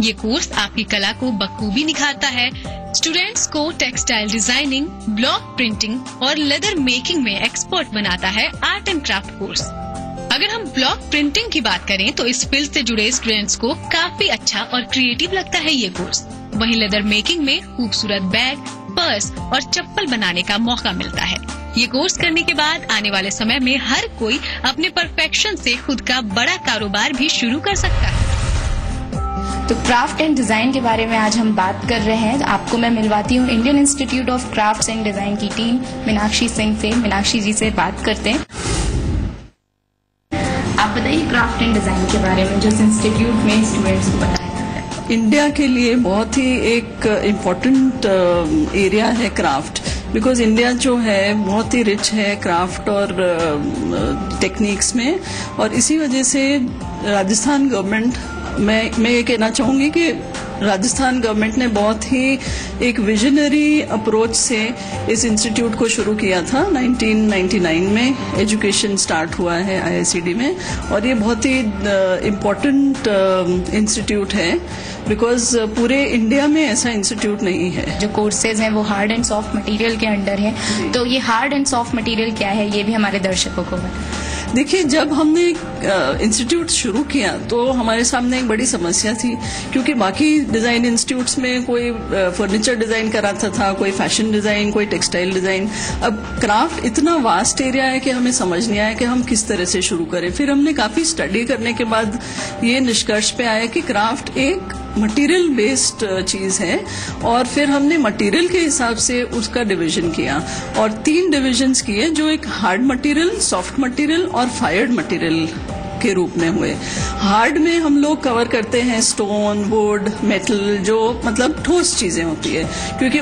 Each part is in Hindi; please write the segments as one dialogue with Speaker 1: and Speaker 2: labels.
Speaker 1: ये कोर्स आपकी कला को बखूबी निखारता है। स्टूडेंट्स को टेक्सटाइल डिजाइनिंग, ब्लॉक प्रिंटिंग और लेदर मेकिंग में एक्सपर्ट बनाता है आर्ट एंड क्राफ्ट कोर्स। अगर हम ब्लॉक प्रिंटिंग की बात करें तो इस फील्ड से जुड़े स्टूडेंट्स को काफी अच्छा और क्रिएटिव लगता है ये कोर्स। वहीं लेदर मेकिंग में खूबसूरत बैग, पर्स और चप्पल बनाने का मौका मिलता है। ये कोर्स करने के बाद आने वाले समय में हर कोई अपने परफेक्शन से खुद का बड़ा कारोबार भी शुरू कर सकता है।
Speaker 2: तो क्राफ्ट एंड डिजाइन के बारे में आज हम बात कर रहे हैं। आपको मैं मिलवाती हूँ Indian institute of crafts and design की टीम मीनाक्षी सिंह से। मीनाक्षी जी से बात करते हैं। आप बताइए क्राफ्ट एंड डिजाइन के बारे में, जो इस इंस्टीट्यूट में स्टूडेंट्स को बताया जाता है।
Speaker 3: इंडिया के लिए बहुत ही एक इम्पोर्टेंट एरिया है क्राफ्ट, बिकॉज इंडिया जो है बहुत ही रिच है क्राफ्ट और टेक्निक्स में। और इसी वजह से राजस्थान गवर्नमेंट, मैं ये कहना चाहूंगी कि राजस्थान गवर्नमेंट ने बहुत ही एक विजनरी अप्रोच से इस इंस्टीट्यूट को शुरू किया था। 1999 में एजुकेशन स्टार्ट हुआ है IICD में, और ये बहुत ही इम्पोर्टेंट इंस्टीट्यूट है बिकॉज पूरे इंडिया में ऐसा इंस्टीट्यूट नहीं है।
Speaker 2: जो कोर्सेज हैं वो हार्ड एंड सॉफ्ट मटेरियल के अंडर है, तो ये हार्ड एंड सॉफ्ट मटेरियल क्या है ये भी हमारे दर्शकों को बताएं।
Speaker 3: देखिए, जब हमने इंस्टीट्यूट शुरू किया तो हमारे सामने एक बड़ी समस्या थी, क्योंकि बाकी डिजाइन इंस्टीट्यूट्स में कोई फर्नीचर डिजाइन कराता था, कोई फैशन डिजाइन, कोई टेक्सटाइल डिजाइन। अब क्राफ्ट इतना वास्ट एरिया है कि हमें समझ नहीं आया कि हम किस तरह से शुरू करें। फिर हमने काफी स्टडी करने के बाद ये निष्कर्ष पे आया कि क्राफ्ट एक मटेरियल बेस्ड चीज है, और फिर हमने मटेरियल के हिसाब से उसका डिवीजन किया और 3 डिविजन्स किए, जो एक हार्ड मटेरियल, सॉफ्ट मटेरियल और फायर्ड मटेरियल के रूप में हुए। हार्ड में हम लोग कवर करते हैं स्टोन, वुड, मेटल, जो मतलब ठोस चीजें होती है, क्योंकि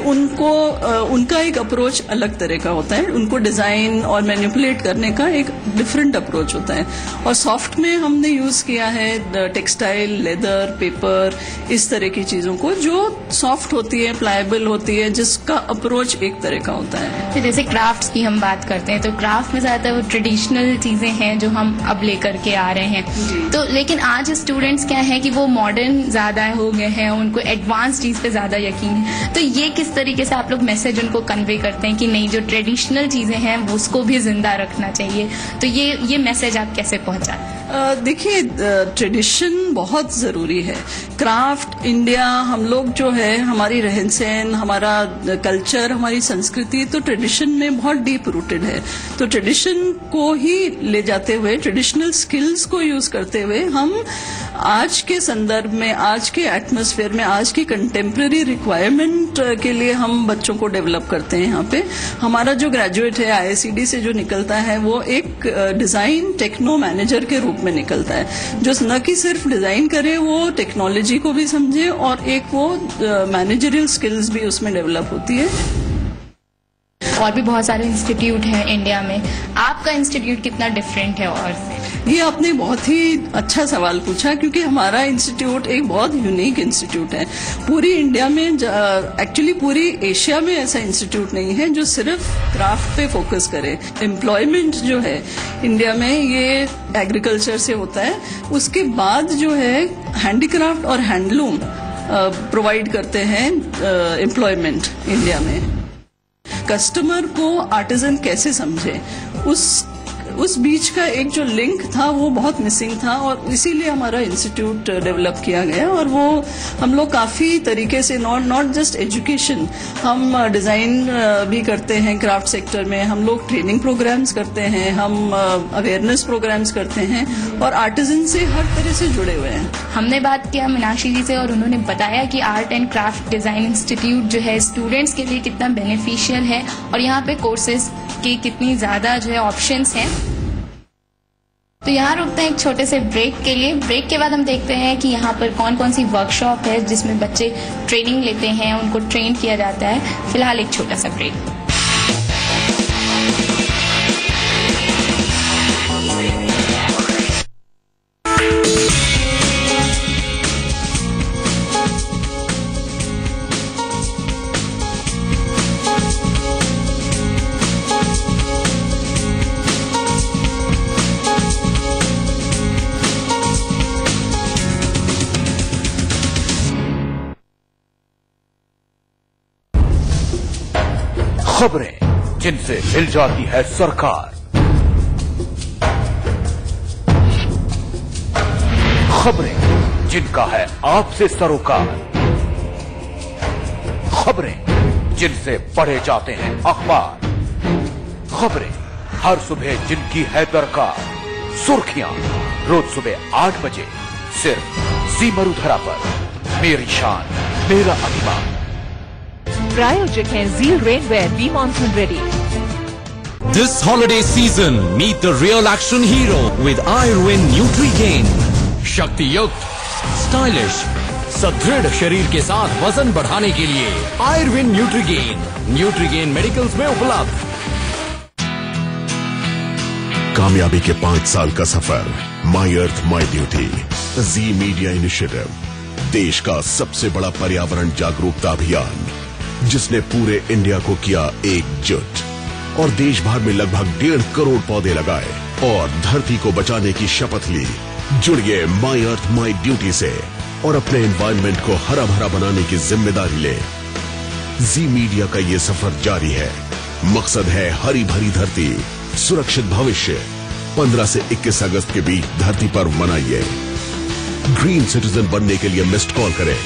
Speaker 3: उनका एक अप्रोच अलग तरह का होता है। उनको डिजाइन और मैनिपुलेट करने का एक डिफरेंट अप्रोच होता है। और सॉफ्ट में हमने यूज किया है टेक्सटाइल, लेदर, पेपर, इस तरह की चीजों को जो सॉफ्ट होती है, प्लायबल होती है, जिसका अप्रोच एक तरह का होता है।
Speaker 2: तो जैसे क्राफ्ट्स की हम बात करते हैं तो क्राफ्ट में ज्यादातर वो ट्रेडिशनल चीजें हैं जो हम अब लेकर के आ रहे हैं। तो लेकिन आज स्टूडेंट्स क्या है कि वो मॉडर्न ज्यादा हो गए हैं, उनको एडवांस चीज पे ज्यादा यकीन है। तो ये किस तरीके से आप लोग मैसेज उनको कन्वे करते हैं कि नहीं, जो ट्रेडिशनल चीजें हैं वो उसको भी जिंदा रखना चाहिए, तो ये मैसेज आप कैसे पहुंचाते हैं?
Speaker 3: देखिए, ट्रेडिशन बहुत जरूरी है। क्राफ्ट, इंडिया, हम लोग जो है, हमारी रहन सहन, हमारा कल्चर, हमारी संस्कृति तो ट्रेडिशन में बहुत डीप रूटेड है। तो ट्रेडिशन को ही ले जाते हुए, ट्रेडिशनल स्किल्स को यूज करते हुए हम आज के संदर्भ में, आज के एटमॉस्फेयर में, आज की कंटेम्प्रेरी रिक्वायरमेंट के लिए हम बच्चों को डेवलप करते हैं। यहाँ पे हमारा जो ग्रेजुएट है IICD से जो निकलता है वो एक डिजाइन टेक्नो मैनेजर के रूप में निकलता है, जो न कि सिर्फ डिजाइन करे, वो टेक्नोलॉजी को भी समझे और एक वो मैनेजरियल स्किल्स भी उसमें डेवलप होती है।
Speaker 2: और भी बहुत सारे इंस्टीट्यूट हैं इंडिया में, आपका इंस्टीट्यूट कितना डिफरेंट है और से?
Speaker 3: ये आपने बहुत ही अच्छा सवाल पूछा, क्योंकि हमारा इंस्टीट्यूट एक बहुत यूनिक इंस्टीट्यूट है। पूरी इंडिया में, एक्चुअली पूरी एशिया में ऐसा इंस्टीट्यूट नहीं है जो सिर्फ क्राफ्ट पे फोकस करे। एम्प्लॉयमेंट जो है इंडिया में ये एग्रीकल्चर से होता है, उसके बाद जो है हैंडीक्राफ्ट और हैंडलूम प्रोवाइड करते हैं एम्प्लॉयमेंट इंडिया में। कस्टमर को आर्टिजन कैसे समझे, उस बीच का एक जो लिंक था वो बहुत मिसिंग था, और इसीलिए हमारा इंस्टीट्यूट डेवलप किया गया। और वो हम लोग काफी तरीके से, नॉट जस्ट एजुकेशन, हम डिजाइन भी करते हैं क्राफ्ट सेक्टर में, हम लोग ट्रेनिंग प्रोग्राम्स करते हैं, हम अवेयरनेस प्रोग्राम्स करते हैं, और आर्टिजन से हर तरह से जुड़े हुए हैं।
Speaker 2: हमने बात किया मीनाक्षी जी से और उन्होंने बताया कि art and craft design institute जो है स्टूडेंट्स के लिए कितना बेनिफिशियल है, और यहाँ पे कोर्सेज की कितनी ज्यादा जो है ऑप्शंस हैं। तो यहाँ रुकते हैं एक छोटे से ब्रेक के लिए। ब्रेक के बाद हम देखते हैं कि यहाँ पर कौन कौन सी वर्कशॉप है जिसमें बच्चे ट्रेनिंग लेते हैं, उनको ट्रेन किया जाता है। फिलहाल एक छोटा सा ब्रेक।
Speaker 4: खबरें जिनसे हिल जाती है सरकार, खबरें जिनका है आपसे सरोकार, खबरें जिनसे पढ़े जाते हैं अखबार, खबरें हर सुबह जिनकी है दरकार, सुर्खियां रोज सुबह 8 बजे सिर्फ जी मरुधरा पर। मेरी शान मेरा अभिमान।
Speaker 5: प्रायोजक है Zeal Rainwear Be Monsoon Ready।
Speaker 6: This holiday season, meet the real action hero with Ayurved Nutrigain। शक्ति युक्त, स्टाइलिश, सुदृढ़ शरीर के साथ वजन बढ़ाने के लिए आयुर्वेद न्यूट्रीगेन मेडिकल्स में उपलब्ध।
Speaker 7: कामयाबी के 5 साल का सफर, my earth my duty, Zee media initiative, देश का सबसे बड़ा पर्यावरण जागरूकता अभियान, जिसने पूरे इंडिया को किया एकजुट और देश भर में लगभग 1.5 करोड़ पौधे लगाए और धरती को बचाने की शपथ ली। जुड़िए माई अर्थ माई ड्यूटी से और अपने एनवायरनमेंट को हरा भरा बनाने की जिम्मेदारी ले। जी मीडिया का ये सफर जारी है। मकसद है हरी भरी धरती, सुरक्षित भविष्य। 15 से 21 अगस्त के बीच धरती पर्व मनाइए। ग्रीन सिटीजन बनने के लिए मिस्ड कॉल करें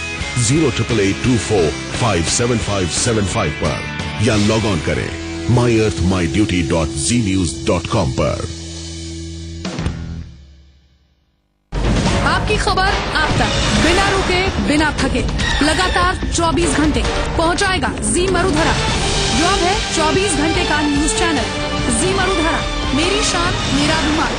Speaker 7: 08824575575 पर या लॉग ऑन करें myearthmyduty.znews.com पर।
Speaker 8: आपकी खबर आप तक, बिना रुके बिना थके, लगातार 24 घंटे पहुंचाएगा जी मरुधरा। जॉब है 24 घंटे का न्यूज चैनल जी मरुधरा। मेरी शान मेरा अभिमान।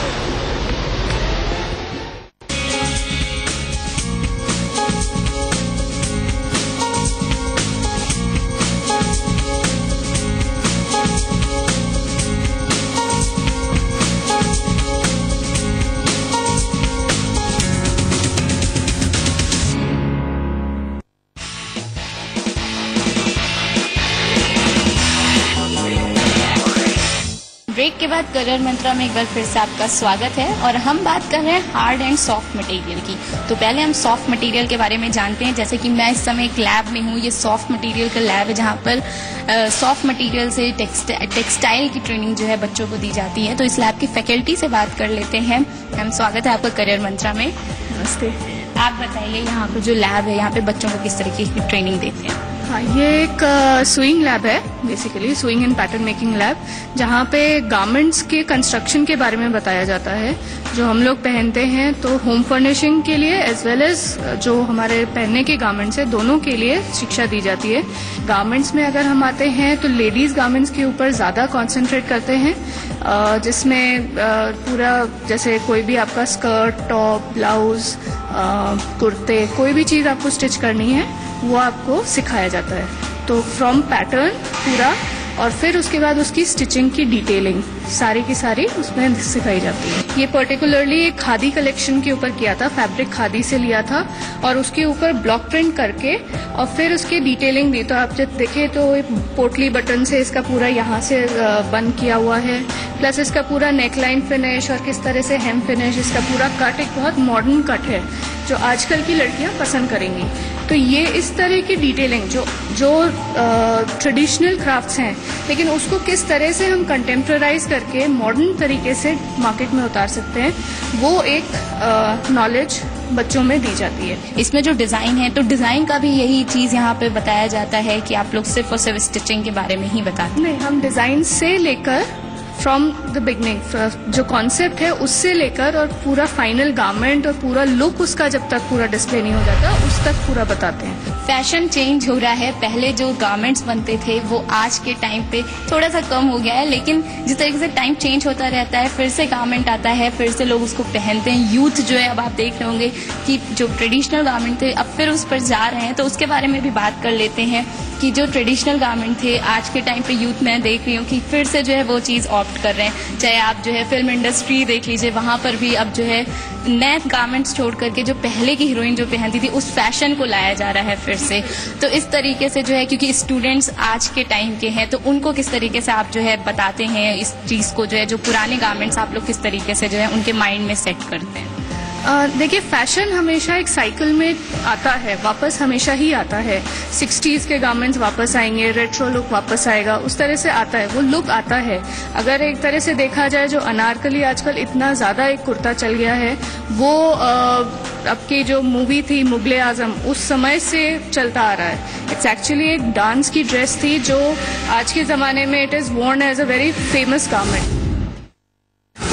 Speaker 2: ब्रेक के बाद करियर मंत्रा में एक बार फिर से आपका स्वागत है और हम बात कर रहे हैं हार्ड एंड सॉफ्ट मटेरियल की। तो पहले हम सॉफ्ट मटेरियल के बारे में जानते हैं। जैसे कि मैं इस समय एक लैब में हूँ, ये सॉफ्ट मटेरियल का लैब है जहाँ पर सॉफ्ट मटेरियल से टेक्सटाइल की ट्रेनिंग जो है बच्चों को दी जाती है। तो इस लैब की फैकल्टी से बात कर लेते हैं हम। स्वागत है आपका करियर मंत्रा में।
Speaker 3: नमस्ते।
Speaker 2: आप बताइए यहाँ पर जो लैब है यहाँ पे बच्चों को किस तरीके की ट्रेनिंग देते हैं?
Speaker 8: हाँ, ये एक सुइंग लैब है, basically sewing and pattern making lab, जहाँ पे गारमेंट्स के कंस्ट्रक्शन के बारे में बताया जाता है। जो हम लोग पहनते हैं तो होम फर्निशिंग के लिए एज वेल एज जो हमारे पहनने के गारमेंट्स है दोनों के लिए शिक्षा दी जाती है। गारमेंट्स में अगर हम आते हैं तो लेडीज गारमेंट्स के ऊपर ज्यादा कॉन्सेंट्रेट करते हैं, जिसमें पूरा जैसे कोई भी आपका स्कर्ट, टॉप, ब्लाउज, कुर्ते, कोई भी चीज आपको स्टिच करनी है वो आपको सिखाया जाता है। तो फ्रॉम पैटर्न पूरा और फिर उसके बाद उसकी स्टिचिंग की डिटेलिंग सारी की सारी उसमें सिखाई जाती है। ये पर्टिकुलरली एक खादी कलेक्शन के ऊपर किया था, फैब्रिक खादी से लिया था और उसके ऊपर ब्लॉक प्रिंट करके और फिर उसकी डिटेलिंग दी। तो आप जब देखें तो पोटली बटन से इसका पूरा यहाँ से बंद किया हुआ है, प्लस इसका पूरा नेकलाइन फिनिश और किस तरह से हेम फिनिश, इसका पूरा कट एक बहुत मॉडर्न कट है जो आजकल की लड़कियां पसंद करेंगी। तो ये इस तरह की डिटेलिंग जो ट्रेडिशनल क्राफ्ट्स हैं, लेकिन उसको किस तरह से हम कंटेम्परराइज करके मॉडर्न तरीके से मार्केट में उतार सकते हैं, वो एक नॉलेज बच्चों में दी जाती है।
Speaker 2: इसमें जो डिजाइन है तो डिजाइन का भी यही चीज यहाँ पे बताया जाता है कि आप लोग सिर्फ और सिर्फ स्टिचिंग के बारे में ही बताते हैं?
Speaker 8: नहीं, हम डिजाइन से लेकर फ्रॉम द बिगनिंग जो कॉन्सेप्ट है उससे लेकर और पूरा फाइनल गारमेंट और पूरा लुक उसका जब तक पूरा डिस्प्ले नहीं हो जाता उस तक पूरा बताते हैं।
Speaker 2: फैशन चेंज हो रहा है, पहले जो गारमेंट्स बनते थे वो आज के टाइम पे थोड़ा सा कम हो गया है, लेकिन जिस तरीके से टाइम चेंज होता रहता है फिर से गारमेंट आता है, फिर से लोग उसको पहनते हैं। यूथ जो है, अब आप देख रहे होंगे कि जो ट्रेडिशनल गारमेंट थे अब फिर उस पर जा रहे हैं, तो उसके बारे में भी बात कर लेते हैं कि जो ट्रेडिशनल गारमेंट थे आज के टाइम पे यूथ में देख रही हूँ कि फिर से जो है वो चीज ऑप्ट कर रहे हैं। चाहे आप जो है फिल्म इंडस्ट्री देख लीजिए, वहां पर भी अब जो है नए गारमेंट्स छोड़ करके जो पहले की हीरोइन जो पहनती थी उस फैशन को लाया जा रहा है फिर से। तो इस तरीके से जो है, क्योंकि स्टूडेंट्स आज के टाइम के हैं तो उनको किस तरीके से आप जो है बताते हैं इस चीज को, जो है जो पुराने गारमेंट्स आप लोग किस तरीके से जो है उनके माइंड में सेट करते हैं?
Speaker 8: देखिए, फैशन हमेशा एक साइकिल में आता है, वापस हमेशा ही आता है। 60s के गारमेंट्स वापस आएंगे, रेट्रो लुक वापस आएगा, उस तरह से आता है, वो लुक आता है। अगर एक तरह से देखा जाए, जो अनारकली आजकल इतना ज़्यादा एक कुर्ता चल गया है, वो अब की जो मूवी थी मुगले आजम, उस समय से चलता आ रहा है। इट्स एक्चुअली एक डांस की ड्रेस थी जो आज के ज़माने में it is worn as a very famous garment.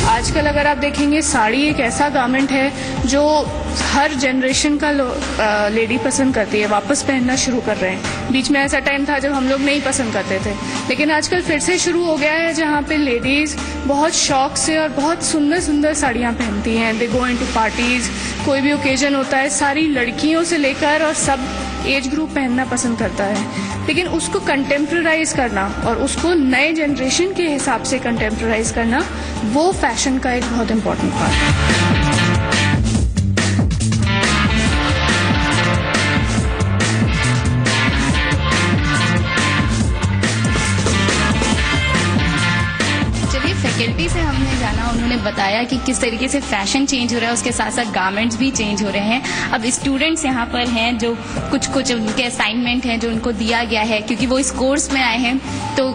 Speaker 8: आजकल अगर आप देखेंगे, साड़ी एक ऐसा गारमेंट है जो हर जनरेशन का लेडी पसंद करती है, वापस पहनना शुरू कर रहे हैं। बीच में ऐसा टाइम था जब हम लोग नहीं पसंद करते थे, लेकिन आजकल फिर से शुरू हो गया है, जहाँ पे लेडीज बहुत शौक से और बहुत सुंदर सुंदर साड़ियाँ पहनती हैं। दे गो इनटू पार्टीज, कोई भी ओकेजन होता है, सारी लड़कियों से लेकर और सब एज ग्रुप पहनना पसंद करता है। लेकिन उसको कंटेम्प्रेराइज करना और उसको नए जनरेशन के हिसाब से कंटेम्प्रेराइज करना, वो फैशन का एक बहुत इम्पोर्टेंट पार्ट है।
Speaker 2: फैकल्टी से हमने जाना, उन्होंने बताया कि किस तरीके से फैशन चेंज हो रहा है, उसके साथ साथ गारमेंट्स भी चेंज हो रहे हैं। अब स्टूडेंट्स यहाँ पर हैं जो कुछ उनके असाइनमेंट हैं जो उनको दिया गया है, क्योंकि वो इस कोर्स में आए हैं, तो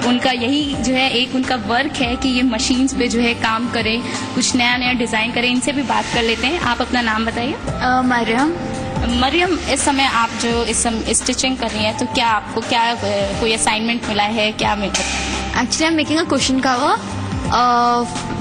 Speaker 2: उनका यही जो है एक उनका वर्क है कि ये मशीन्स पे जो है काम करें, कुछ नया नया डिज़ाइन करें। इनसे भी बात कर लेते हैं। आप अपना नाम बताइए। मरियम, इस समय आप जो इस स्टिचिंग कर रही हैं, तो क्या आपको कोई असाइनमेंट मिला है, क्या मिला?
Speaker 9: Actually, I'm making a cushion cover,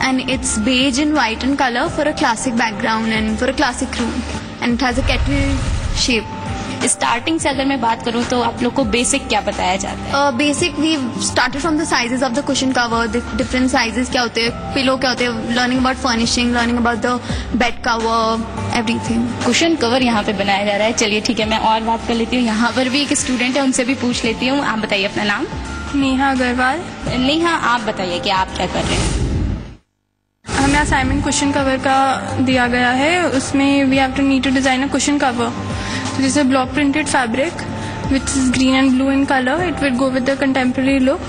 Speaker 9: and it's beige and white in color for a classic background and for a classic room, and it has a kettle shape.
Speaker 2: Starting से अगर मैं बात करूं तो आप लोग को बेसिक क्या बताया जाता है?
Speaker 9: Basic we started from the sizes of the cushion cover, different sizes क्या होते हैं, पिलो क्या होते हैं, learning about furnishing, learning about the bed cover, everything.
Speaker 2: Cushion cover यहाँ पे बनाया जा रहा है। चलिए ठीक है, मैं और बात कर लेती हूँ। यहाँ पर भी एक स्टूडेंट है, उनसे भी पूछ लेती हूँ। आप बताइए अपना नाम।
Speaker 8: नेहा अग्रवाल।
Speaker 2: नेहा, आप बताइए कि आप क्या कर रहे हैं?
Speaker 8: हमें असाइनमेंट कुशन कवर का दिया गया है, उसमें we have to need to design a cushion cover. So this is a block printed fabric which is green and blue in color. It will go with the contemporary look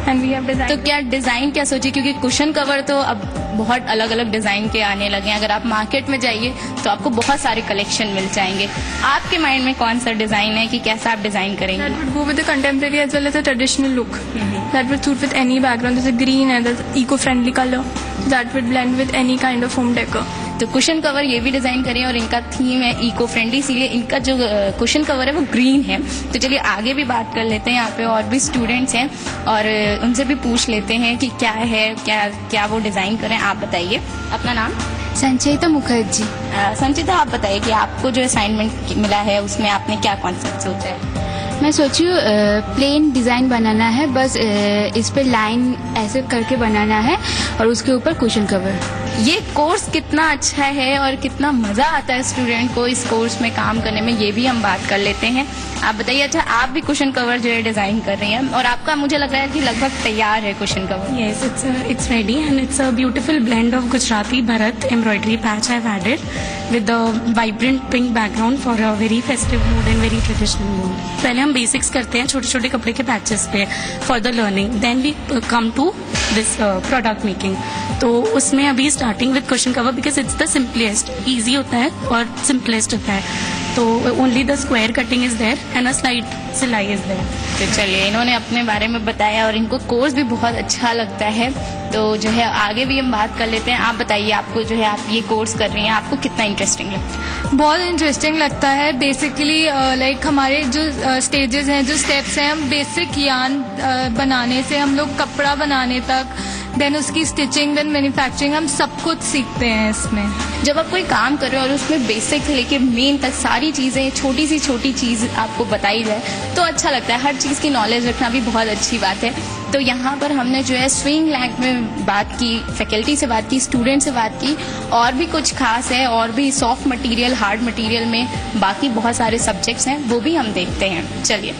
Speaker 8: and we have designed.
Speaker 2: तो क्या डिजाइन क्या सोची, क्योंकि कुशन कवर तो अब बहुत अलग अलग डिजाइन के आने लगे हैं। अगर आप मार्केट में जाइए तो आपको बहुत सारे कलेक्शन मिल जाएंगे। आपके माइंड में कौन सा डिजाइन है कि कैसा आप डिजाइन करेंगे?
Speaker 8: That would go with the contemporary as well as the traditional look. That would suit with any background. There's a green and there's eco-friendly color. That would blend with any kind of home decor.
Speaker 2: तो कुशन कवर ये भी डिजाइन करें और इनका थीम है इको फ्रेंडली, इसीलिए इनका जो कुशन कवर है वो ग्रीन है। तो चलिए आगे भी बात कर लेते हैं। यहाँ पे और भी स्टूडेंट्स हैं और उनसे भी पूछ लेते हैं कि क्या है, क्या वो डिजाइन करें। आप बताइए अपना नाम।
Speaker 9: संचिता मुखर्जी।
Speaker 2: संचिता, आप बताइए कि आपको जो असाइनमेंट मिला है उसमें आपने क्या कॉन्सेप्ट सोचा है?
Speaker 9: मैं सोची हूँ प्लेन डिज़ाइन बनाना है, बस इस पे लाइन ऐसे करके बनाना है और उसके ऊपर कुशन कवर।
Speaker 2: ये कोर्स कितना अच्छा है और कितना मज़ा आता है स्टूडेंट को इस कोर्स में काम करने में, ये भी हम बात कर लेते हैं। आप बताइए, अच्छा आप भी कुशन कवर जो है डिज़ाइन कर रही हैं और आपका मुझे लग रहा है कि लगभग तैयार है cushion cover.
Speaker 10: Yes, it's ready and it's a beautiful blend of Gujarati Bharat embroidery patch I've added with the vibrant pink background for a very festive mood and very traditional mood. पहले हम बेसिक्स करते हैं छोटे छोटे कपड़े के पैचेस पे for the learning, then we come to this product making. तो उसमें अभी starting with cushion cover because it's the simplest, easy होता है और सिंपलेस्ट होता है। तो only the square cutting is there and a slight सिलाई इज देयर।
Speaker 2: तो चलिए, इन्होंने अपने बारे में बताया और इनको कोर्स भी बहुत अच्छा लगता है। तो जो है आगे भी हम बात कर लेते हैं। आप बताइए, आपको जो है आप ये कोर्स कर रही हैं, आपको कितना इंटरेस्टिंग लगता है?
Speaker 8: बहुत इंटरेस्टिंग लगता है। बेसिकली लाइक हमारे जो स्टेजेस हैं, जो स्टेप्स हैं, हम बेसिक यार्न बनाने से हम लोग कपड़ा बनाने तक, देन उसकी स्टिचिंग, देन मैन्युफैक्चरिंग, हम सब कुछ सीखते हैं इसमें।
Speaker 2: जब आप कोई काम कर रहे हो और उसमें बेसिक से लेके मेन तक सारी चीज़ें, छोटी सी छोटी चीज़ आपको बताई जाए तो अच्छा लगता है। हर चीज़ की नॉलेज रखना भी बहुत अच्छी बात है। तो यहाँ पर हमने जो है स्विंग लैब में बात की, फैकल्टी से बात की, स्टूडेंट से बात की, और भी कुछ खास है और भी सॉफ्ट मटेरियल, हार्ड मटेरियल में बाकी बहुत सारे सब्जेक्ट्स हैं, वो भी हम देखते हैं। चलिए।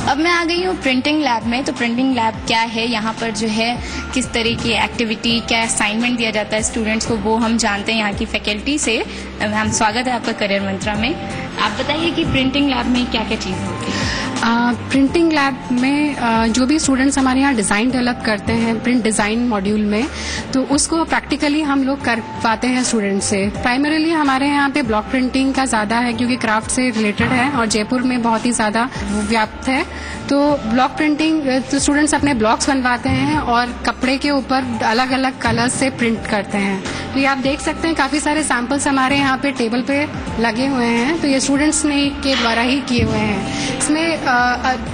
Speaker 2: अब मैं आ गई हूँ प्रिंटिंग लैब में। तो प्रिंटिंग लैब क्या है, यहाँ पर जो है किस तरह की एक्टिविटी, क्या असाइनमेंट दिया जाता है स्टूडेंट्स को, वो हम जानते हैं यहाँ की फैकल्टी से। मैम, स्वागत है आपका करियर मंत्रा में। आप बताइए कि प्रिंटिंग लैब में क्या क्या चीज़ होती है?
Speaker 10: प्रिंटिंग लैब में जो भी स्टूडेंट्स हमारे यहाँ डिज़ाइन डेवलप करते हैं प्रिंट डिज़ाइन मॉड्यूल में, तो उसको प्रैक्टिकली हम लोग करवाते हैं स्टूडेंट से। प्राइमरीली हमारे यहाँ पे ब्लॉक प्रिंटिंग का ज़्यादा है क्योंकि क्राफ्ट से रिलेटेड है और जयपुर में बहुत ही ज़्यादा व्याप्त है। तो ब्लॉक प्रिंटिंग तो स्टूडेंट्स अपने ब्लॉक्स बनवाते हैं और कपड़े के ऊपर अलग अलग कलर्स से प्रिंट करते हैं। तो ये आप देख सकते हैं काफ़ी सारे सैम्पल्स हमारे यहाँ पे टेबल पे लगे हुए हैं, तो ये स्टूडेंट्स ने के द्वारा ही किए हुए हैं। इसमें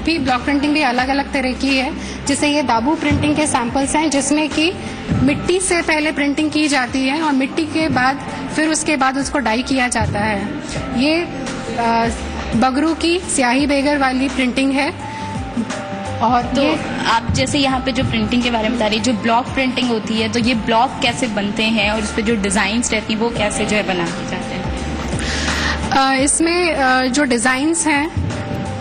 Speaker 10: भी ब्लॉक प्रिंटिंग भी अलग अलग तरह की है, जैसे ये दाबू प्रिंटिंग के सैंपल्स हैं जिसमें कि मिट्टी से पहले प्रिंटिंग की जाती है और मिट्टी के बाद फिर उसके बाद उसको डाई किया जाता है। ये बगरू की स्याही बेगर वाली प्रिंटिंग है। और
Speaker 2: तो आप जैसे यहाँ पे जो प्रिंटिंग के बारे में बता रही, जो ब्लॉक प्रिंटिंग होती है, तो ये ब्लॉक कैसे बनते हैं और उस पर जो डिजाइन्स रहती हैं वो कैसे जो है बनाए जाते हैं?
Speaker 10: इसमें जो डिजाइन्स हैं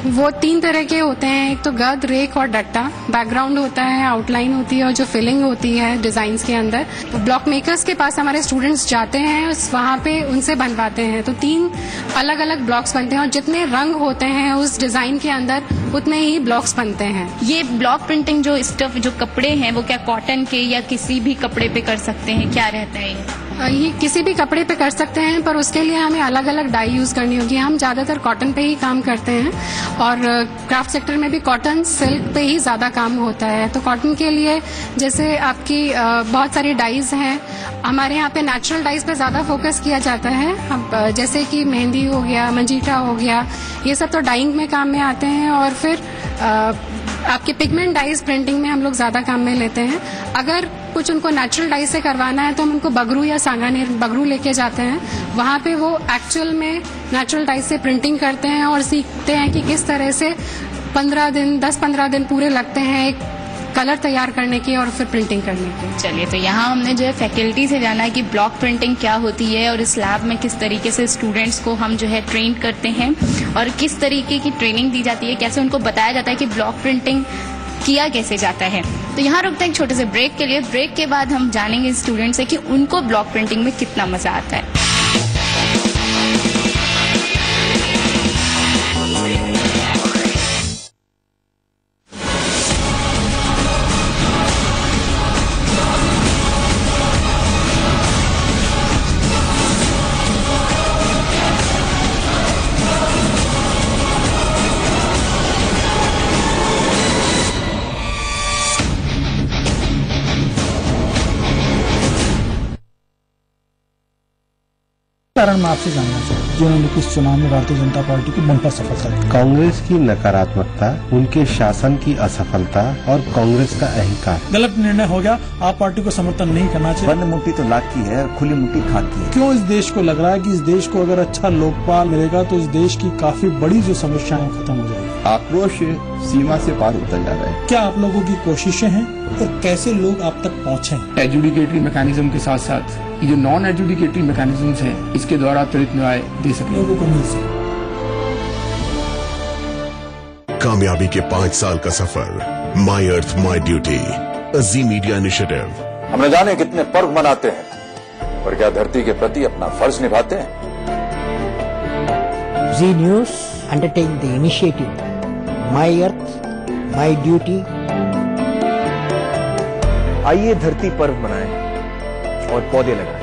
Speaker 10: वो 3 तरह के होते हैं। एक तो गद, रेक और डट्टा। बैकग्राउंड होता है, आउटलाइन होती है और जो फिलिंग होती है डिजाइन्स के अंदर, तो ब्लॉक मेकर्स के पास हमारे स्टूडेंट्स जाते हैं, वहाँ पे उनसे बनवाते हैं। तो 3 अलग अलग ब्लॉक्स बनते हैं और जितने रंग होते हैं उस डिजाइन के अंदर उतने ही ब्लॉक्स बनते हैं।
Speaker 2: ये ब्लॉक प्रिंटिंग जो स्टफ जो कपड़े हैं वो क्या कॉटन के या किसी भी कपड़े पे कर सकते हैं, क्या रहता है
Speaker 10: ये किसी भी कपड़े पे कर सकते हैं, पर उसके लिए हमें अलग अलग डाई यूज करनी होगी। हम ज्यादातर कॉटन पे ही काम करते हैं और क्राफ्ट सेक्टर में भी कॉटन सिल्क पे ही ज्यादा काम होता है। तो कॉटन के लिए जैसे आपकी बहुत सारी डाइज हैं, हमारे यहाँ पे नेचुरल डाइज पे ज्यादा फोकस किया जाता है। हम जैसे कि मेहंदी हो गया, मंजीठा हो गया, ये सब तो डाइंग में काम में आते हैं। और फिर आपके पिगमेंट डाइज प्रिंटिंग में हम लोग ज्यादा काम में लेते हैं। अगर कुछ उनको नेचुरल डाई से करवाना है तो हम उनको बगरू या सांगानेर बगरू लेके जाते हैं, वहाँ पे वो एक्चुअल में नेचुरल डाई से प्रिंटिंग करते हैं और सीखते हैं कि किस तरह से 10-15 दिन पूरे लगते हैं एक कलर तैयार करने की और फिर प्रिंटिंग करने की।
Speaker 2: चलिए, तो यहाँ हमने जो है फैकल्टी से जाना है कि ब्लॉक प्रिंटिंग क्या होती है और इस लैब में किस तरीके से स्टूडेंट्स को हम जो है ट्रेन करते हैं और किस तरीके की ट्रेनिंग दी जाती है, कैसे उनको बताया जाता है कि ब्लॉक प्रिंटिंग किया कैसे जाता है। तो यहाँ रुकते हैं एक छोटे से ब्रेक के लिए। ब्रेक के बाद हम जानेंगे स्टूडेंट्स से कि उनको ब्लॉक प्रिंटिंग में कितना मजा आता है।
Speaker 11: कारण मैं आपसे जानना चाहूँ जिन्होंने इस चुनाव में भारतीय जनता पार्टी की बंपर सफलता दी।
Speaker 12: कांग्रेस की नकारात्मकता, उनके शासन की असफलता और कांग्रेस का अहंकार।
Speaker 11: गलत निर्णय हो गया, आप पार्टी को समर्थन नहीं करना चाहिए।
Speaker 13: बंद मुट्ठी तो लाख की है, खुली मुट्ठी खाक की है।
Speaker 11: क्यों इस देश को लग रहा है कि इस देश को अगर अच्छा लोकपाल मिलेगा तो इस देश की काफी बड़ी जो समस्याएं खत्म हो जाएगी?
Speaker 13: आक्रोश सीमा से पार होता जा रहा है।
Speaker 11: क्या आप लोगों की कोशिशें हैं और कैसे लोग आप तक पहुँचे?
Speaker 14: एजुडिकेटरी मैकेनिज्म के साथ साथ ये जो नॉन एजुडिकेटरी मैकेनिज्म्स हैं, इसके द्वारा त्वरित न्याय दे सके,
Speaker 11: लोगों को मिल सके।
Speaker 7: कामयाबी के 5 साल का सफर, my earth my duty, Zee media initiative.
Speaker 4: हम न जाने कितने पर्व मनाते हैं, पर क्या धरती के प्रति अपना फर्ज निभाते हैं?
Speaker 15: Zee news undertake the initiative my earth my duty.
Speaker 13: आइए धरती पर्व मनाएं और पौधे लगाएं।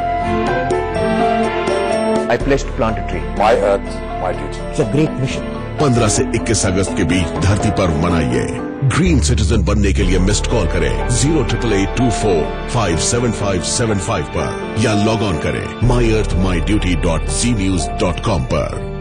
Speaker 13: I pledge to plant a tree.
Speaker 4: My earth, my duty.
Speaker 15: It's a great mission.
Speaker 7: 15 से 21 अगस्त के बीच धरती पर्व मनाइए। ग्रीन सिटीजन बनने के लिए मिस्ड कॉल करें 08824575575 पर या लॉग ऑन करें myearthmyduty.znews.com पर।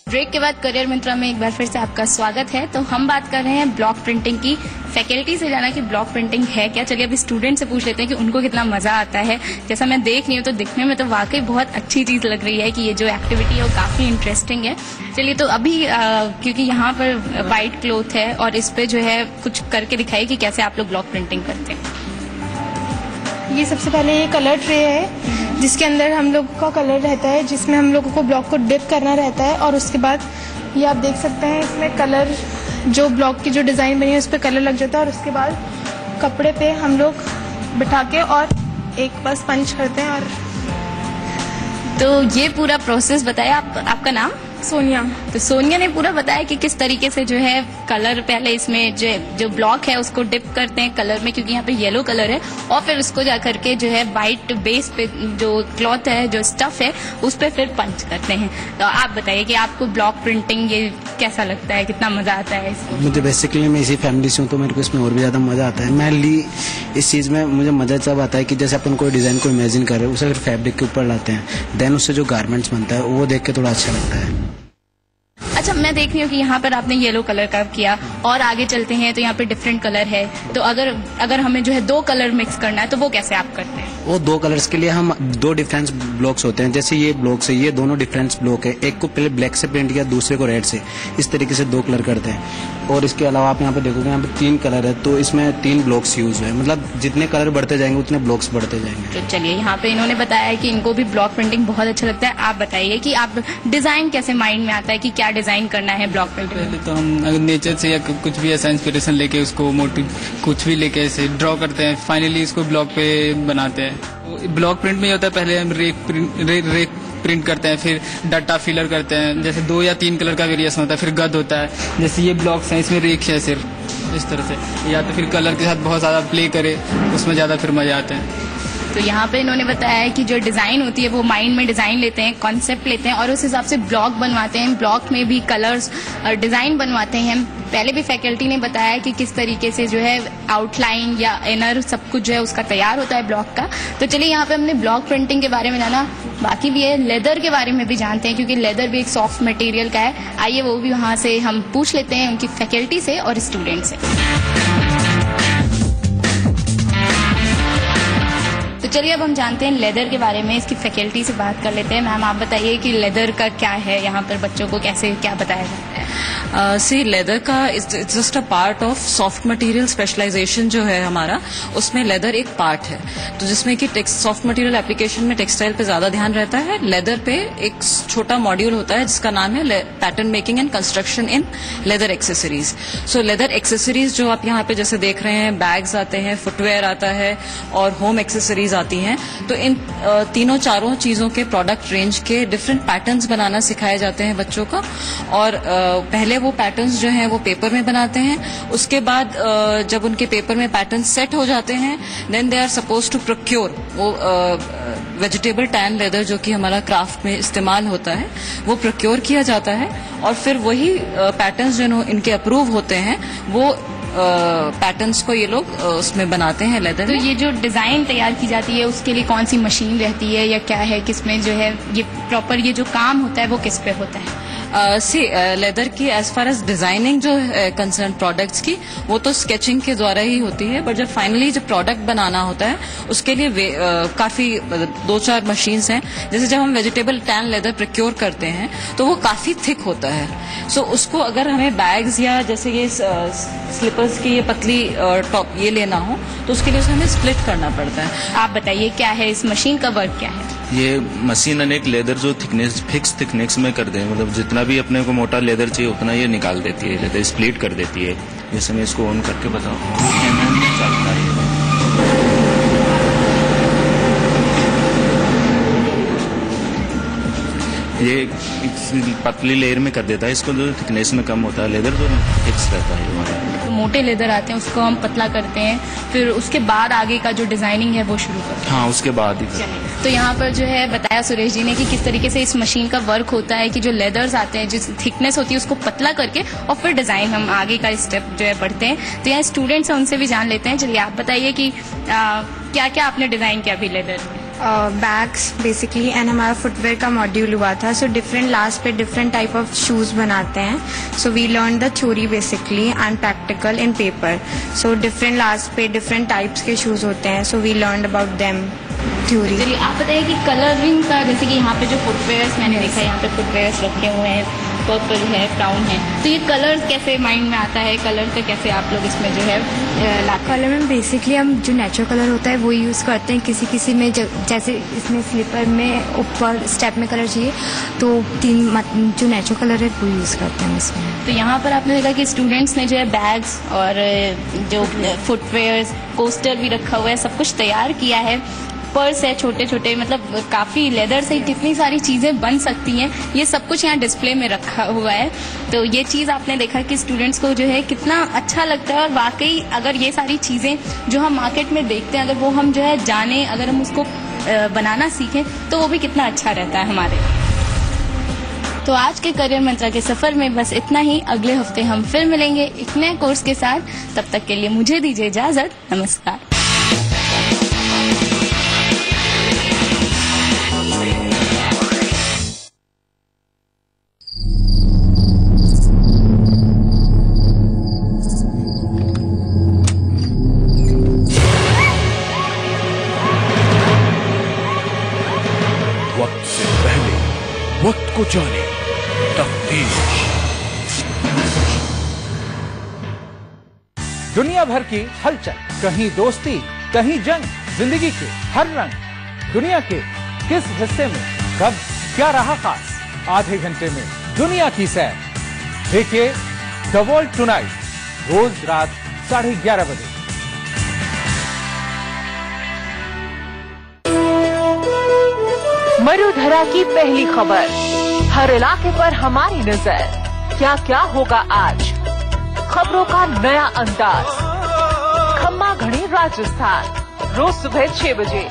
Speaker 2: ब्रेक के बाद करियर मंत्रा में एक बार फिर से आपका स्वागत है। तो हम बात कर रहे हैं ब्लॉक प्रिंटिंग की। फैकल्टी से जाना कि ब्लॉक प्रिंटिंग है क्या। चलिए अभी स्टूडेंट से पूछ लेते हैं कि उनको कितना मजा आता है। जैसा मैं देख रही हूँ तो दिखने में तो वाकई बहुत अच्छी चीज लग रही है कि ये जो एक्टिविटी है वो काफी इंटरेस्टिंग है। चलिए तो अभी क्योंकि यहाँ पर व्हाइट क्लॉथ है और इस पे जो है कुछ करके दिखाइए कि कैसे आप लोग ब्लॉक प्रिंटिंग करते हैं।
Speaker 16: ये सबसे पहले ये कलर ट्रे है जिसके अंदर हम लोग का कलर रहता है, जिसमें हम लोगों को ब्लॉक को डिप करना रहता है। और उसके बाद ये आप देख सकते हैं इसमें कलर, जो ब्लॉक की जो डिज़ाइन बनी है उस पर कलर लग जाता है। और उसके बाद कपड़े पे हम लोग बिठा के और एक बस पंच करते हैं। और
Speaker 2: तो ये पूरा प्रोसेस बताया। आपका नाम?
Speaker 16: सोनिया।
Speaker 2: तो सोनिया ने पूरा बताया कि किस तरीके से जो है कलर पहले इसमें जो ब्लॉक है उसको डिप करते हैं कलर में, क्योंकि यहाँ पे येलो कलर है, और फिर उसको जा करके जो है वाइट बेस पे जो क्लॉथ है, जो स्टफ है, उस पे फिर पंच करते हैं। तो आप बताइए कि आपको ब्लॉक प्रिंटिंग ये कैसा लगता है, कितना मजा आता है इसमें?
Speaker 17: मुझे बेसिकली मैं इसी फैमिली से हूँ तो मेरे को इसमें और भी ज्यादा मजा आता है। मेनली इस चीज में मुझे मजा तब आता है कि जैसे अपन कोई डिजाइन को इमेजिन कर रहे हैं, उसे फिर फैब्रिक के ऊपर लाते हैं, देन उससे जो गारमेंट्स बनता है वो देख के थोड़ा अच्छा लगता है।
Speaker 2: अच्छा, मैं देख रही हूँ कि यहाँ पर आपने येलो कलर का किया, और आगे चलते हैं तो यहाँ पे डिफरेंट कलर है। तो अगर हमें जो है 2 कलर मिक्स करना है तो वो कैसे आप करते हैं?
Speaker 17: वो 2 कलर्स के लिए हम 2 डिफरेंस ब्लॉक्स होते हैं। जैसे ये ब्लॉक्स है, ये दोनों डिफरेंस ब्लॉक है, एक को पहले ब्लैक से पेंट किया, दूसरे को रेड से। इस तरीके से 2 कलर करते हैं। और इसके अलावा आप यहाँ पे देखोगे यहाँ पे 3 कलर है, तो इसमें 3 ब्लॉक्स यूज है। मतलब जितने कलर बढ़ते जाएंगे उतने ब्लॉक्स बढ़ते जाएंगे।
Speaker 2: तो चलिए, यहाँ पे इन्होंने बताया कि इनको भी ब्लॉक प्रिंटिंग बहुत अच्छा लगता है। आप बताइए कि आप डिजाइन कैसे माइंड में आता है कि क्या डिजाइन करना है ब्लॉक प्रिंटिंग?
Speaker 18: पहले तो हम अगर नेचर से या कुछ भी ऐसा इंस्पिरेशन लेके उसको मोटिव कुछ भी लेके ऐसे ड्रॉ करते हैं, फाइनली इसको ब्लॉक पे बनाते हैं। ब्लॉक प्रिंट में ये होता है, पहले हम रेक प्रिंट करते हैं, फिर डाटा फिलर करते हैं। जैसे 2 या 3 कलर का वेरिएशन होता है, फिर गद होता है। जैसे ये ब्लॉक्स हैं, इसमें रेक है सिर्फ इस तरह से, या तो फिर कलर के साथ बहुत ज़्यादा प्ले करे, उसमें ज़्यादा फिर मजा आता है।
Speaker 2: तो यहाँ पे इन्होंने बताया है कि जो डिजाइन होती है वो माइंड में डिजाइन लेते हैं, कॉन्सेप्ट लेते हैं, और उस हिसाब से ब्लॉक बनवाते हैं। ब्लॉक में भी कलर्स और डिजाइन बनवाते हैं। पहले भी फैकल्टी ने बताया कि किस तरीके से जो है आउटलाइन या इनर सब कुछ जो है उसका तैयार होता है ब्लॉक का। तो चलिए, यहाँ पे हमने ब्लॉक प्रिंटिंग के बारे में जाना, बाकी भी है लेदर के बारे में भी जानते हैं, क्योंकि लेदर भी एक सॉफ्ट मटेरियल का है। आइए वो भी वहाँ से हम पूछ लेते हैं, उनकी फैकल्टी से और स्टूडेंट से। तो चलिए, अब हम जानते हैं लेदर के बारे में, इसकी फैकल्टी से बात कर लेते हैं। मैम, आप बताइए कि लेदर का क्या है, यहाँ पर बच्चों को कैसे क्या बताया जाता है?
Speaker 19: सी लेदर का it's just a part of soft material specialization जो है हमारा, उसमें लेदर एक पार्ट है। तो जिसमें कि सॉफ्ट मटेरियल एप्लीकेशन में टेक्सटाइल पे ज्यादा ध्यान रहता है। लेदर पे एक छोटा मॉड्यूल होता है जिसका नाम है pattern making and construction in leather accessories. So leather accessories जो आप यहाँ पे जैसे देख रहे हैं, बैग्स आते हैं, फुटवेयर आता है और होम एक्सेसरीज आती हैं। तो इन तीनों चारों चीजों के प्रोडक्ट रेंज के डिफरेंट पैटर्न्स बनाना सिखाए जाते हैं बच्चों को। और पहले वो पैटर्न्स जो हैं वो पेपर में बनाते हैं। उसके बाद जब उनके पेपर में पैटर्न सेट हो जाते हैं, then they are suppose to procure वो वेजिटेबल टैन लेदर जो कि हमारा क्राफ्ट में इस्तेमाल होता है, वो प्रोक्योर किया जाता है। और फिर वही पैटर्न्स जो इनके अप्रूव होते हैं वो पैटर्न्स को ये लोग उसमें बनाते हैं लेदर।
Speaker 2: तो ये जो डिजाइन तैयार की जाती है उसके लिए कौन सी मशीन रहती है या क्या है, किसमें जो है ये प्रॉपर ये जो काम होता है वो किस पे होता है?
Speaker 19: लेदर की एज फार एज डिजाइनिंग जो कंसर्न प्रोडक्ट्स की, वो तो स्केचिंग के द्वारा ही होती है। बट जब फाइनली जब प्रोडक्ट बनाना होता है उसके लिए काफी 2-4 मशीन्स हैं। जैसे जब हम वेजिटेबल टैन लेदर प्रोक्योर करते हैं तो वो काफी थिक होता है। सो उसको अगर हमें बैग्स या जैसे ये स्लीपर्स की ये पतली टॉप ये लेना हो तो उसके लिए हमें स्प्लिट करना पड़ता है।
Speaker 2: आप बताइए क्या है इस मशीन का वर्क क्या है?
Speaker 20: ये मशीन अनेक लेदर जो थिकनेस फिक्स थिकनेस में कर दे, मतलब जितना भी अपने को मोटा लेदर चाहिए उतना ये निकाल देती है, लेदर स्प्लिट कर देती है। जैसे मैं इसको ऑन करके बताऊँ, चलता है। ये पतली लेयर में कर देता है इसको, जो थिकनेस में कम होता है लेदर जो फिक्स रहता है हमारा।
Speaker 2: तो मोटे लेदर आते हैं उसको हम पतला करते हैं, फिर उसके बाद आगे का जो डिजाइनिंग है वो शुरू करते हैं।
Speaker 20: हाँ, उसके बाद ही।
Speaker 2: तो यहाँ पर जो है बताया सुरेश जी ने कि किस तरीके से इस मशीन का वर्क होता है कि जो लेदर्स आते हैं, जिस थिकनेस होती है उसको पतला करके और फिर डिजाइन हम आगे का स्टेप जो है बढ़ते हैं। तो यहाँ स्टूडेंट्स हैं उनसे भी जान लेते हैं। चलिए, आप बताइए कि क्या क्या आपने डिजाइन किया अभी लेदर में?
Speaker 21: बैग्स बेसिकली एंड हमारा फुटवेयर का मॉड्यूल हुआ था। सो डिफरेंट लास्ट पे डिफरेंट टाइप ऑफ शूज़ बनाते हैं। So we learn the theory basically and practical in paper. So different last पे डिफरेंट टाइप्स के शूज़ होते हैं। So we learn about them theory.
Speaker 2: चलिए, आप बताइए कि कलरिंग का, जैसे कि यहाँ पे जो फुटवेयर्स मैंने देखा, यहाँ पे फुटवेयर्स रखे हुए हैं, पर्पल है, ब्राउन है, तो ये कलर कैसे माइंड में आता है, कलर का कैसे आप लोग इसमें जो है
Speaker 21: कलर में बेसिकली हम जो नेचुरल कलर होता है वो यूज़ करते हैं। किसी किसी में जैसे इसमें स्लीपर में ऊपर स्टेप में कलर चाहिए तो 3 जो नेचुरल कलर है वो यूज़ करते हैं इसमें।
Speaker 2: तो यहाँ पर आपने देखा कि स्टूडेंट्स ने जो है बैग्स और जो फुटवेयर, कोस्टर भी रखा हुआ है, सब कुछ तैयार किया है। पर्स है छोटे छोटे, मतलब काफ़ी लेदर से कितनी सारी चीज़ें बन सकती हैं, ये सब कुछ यहाँ डिस्प्ले में रखा हुआ है। तो ये चीज़ आपने देखा कि स्टूडेंट्स को जो है कितना अच्छा लगता है। और वाकई अगर ये सारी चीज़ें जो हम मार्केट में देखते हैं, अगर वो हम जो है जाने, अगर हम उसको बनाना सीखें तो वो भी कितना अच्छा रहता है हमारे। तो आज के करियर मंत्रा के सफ़र में बस इतना ही। अगले हफ्ते हम फिर मिलेंगे एक नए कोर्स के साथ। तब तक के लिए मुझे दीजिए इजाज़त। नमस्कार।
Speaker 4: वक्त से पहले वक्त को जाने, तफ्तीश।
Speaker 1: दुनिया भर की हलचल, कहीं दोस्ती कहीं जंग, जिंदगी के हर रंग। दुनिया के किस हिस्से में कब क्या रहा खास, आधे घंटे में दुनिया की सैर। देखिए द वर्ल्ड टुनाइट, रोज रात 11:30 बजे।
Speaker 5: मरुधरा की पहली खबर, हर इलाके पर हमारी नजर। क्या क्या होगा आज, खबरों का नया अंदाज। खम्मा घड़ी राजस्थान, रोज सुबह 6 बजे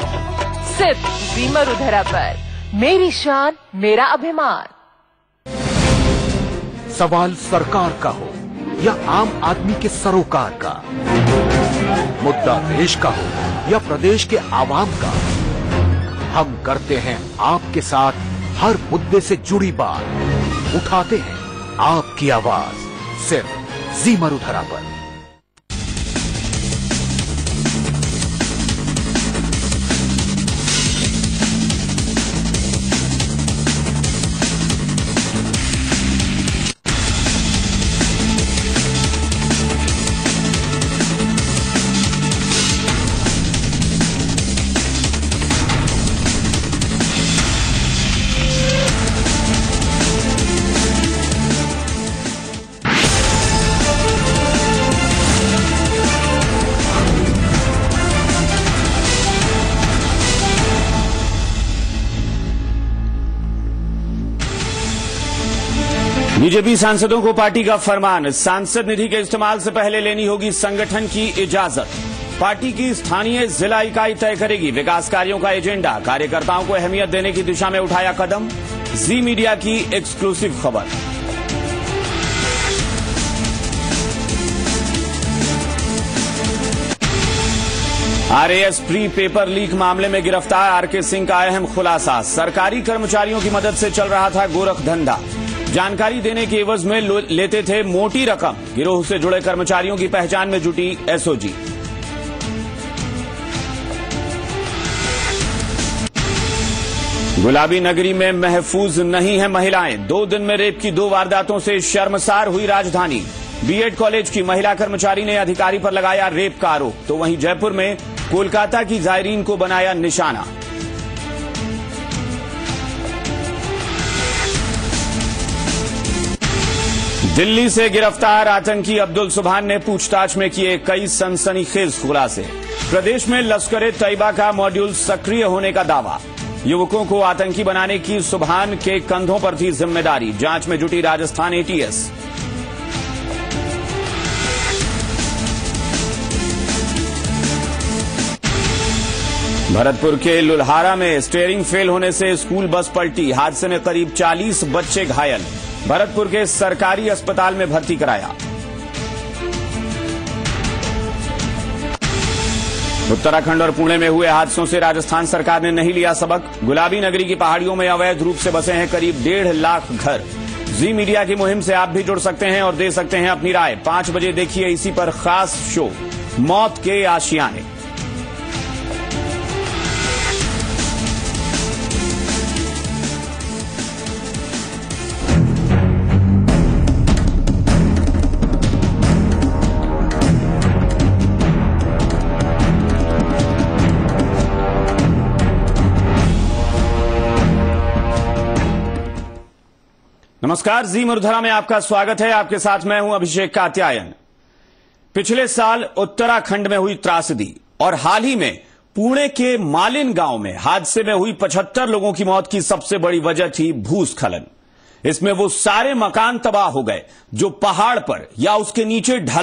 Speaker 5: सिर्फ जी मरुधरा पर। मेरी शान मेरा अभिमान।
Speaker 4: सवाल सरकार का हो या आम आदमी के सरोकार का, मुद्दा देश का हो या प्रदेश के आवाम का, हम करते हैं आपके साथ हर मुद्दे से जुड़ी बात। उठाते हैं आपकी आवाज सिर्फ जी मरुधरा पर।
Speaker 22: बीजेपी सांसदों को पार्टी का फरमान, सांसद निधि के इस्तेमाल से पहले लेनी होगी संगठन की इजाजत। पार्टी की स्थानीय जिला इकाई तय करेगी विकास कार्यों का एजेंडा। कार्यकर्ताओं को अहमियत देने की दिशा में उठाया कदम। जी मीडिया की एक्सक्लूसिव खबर। आरएएस प्री पेपर लीक मामले में गिरफ्तार आरके सिंह का अहम खुलासा। सरकारी कर्मचारियों की मदद से चल रहा था गोरख धंधा। जानकारी देने के एवज में लेते थे मोटी रकम। गिरोह से जुड़े कर्मचारियों की पहचान में जुटी एसओजी। गुलाबी नगरी में महफूज नहीं है महिलाएं। 2 दिन में रेप की 2 वारदातों से शर्मसार हुई राजधानी। बीएड कॉलेज की महिला कर्मचारी ने अधिकारी पर लगाया रेप का आरोप, तो वहीं जयपुर में कोलकाता की जायरीन को बनाया निशाना। दिल्ली से गिरफ्तार आतंकी अब्दुल सुभान ने पूछताछ में किए कई सनसनीखेज खुलासे। प्रदेश में लश्कर-ए तैयबा का मॉड्यूल सक्रिय होने का दावा। युवकों को आतंकी बनाने की सुभान के कंधों पर थी जिम्मेदारी। जांच में जुटी राजस्थान एटीएस। भरतपुर के लुल्हारा में स्टीयरिंग फेल होने से स्कूल बस पलटी। हादसे में करीब 40 बच्चे घायल। भरतपुर के सरकारी अस्पताल में भर्ती कराया। उत्तराखंड और पुणे में हुए हादसों से राजस्थान सरकार ने नहीं लिया सबक। गुलाबी नगरी की पहाड़ियों में अवैध रूप से बसे हैं करीब 1.5 लाख घर। जी मीडिया की मुहिम से आप भी जुड़ सकते हैं और दे सकते हैं अपनी राय। 5 बजे देखिए इसी पर खास शो मौत के आशियाने। नमस्कार, जी मुरधरा में आपका स्वागत है। आपके साथ मैं हूं अभिषेक कात्यायन। पिछले साल उत्तराखंड में हुई त्रासदी और हाल ही में पुणे के मालिन गांव में हादसे में हुई 75 लोगों की मौत की सबसे बड़ी वजह थी भूस्खलन। इसमें वो सारे मकान तबाह हो गए जो पहाड़ पर या उसके नीचे ढला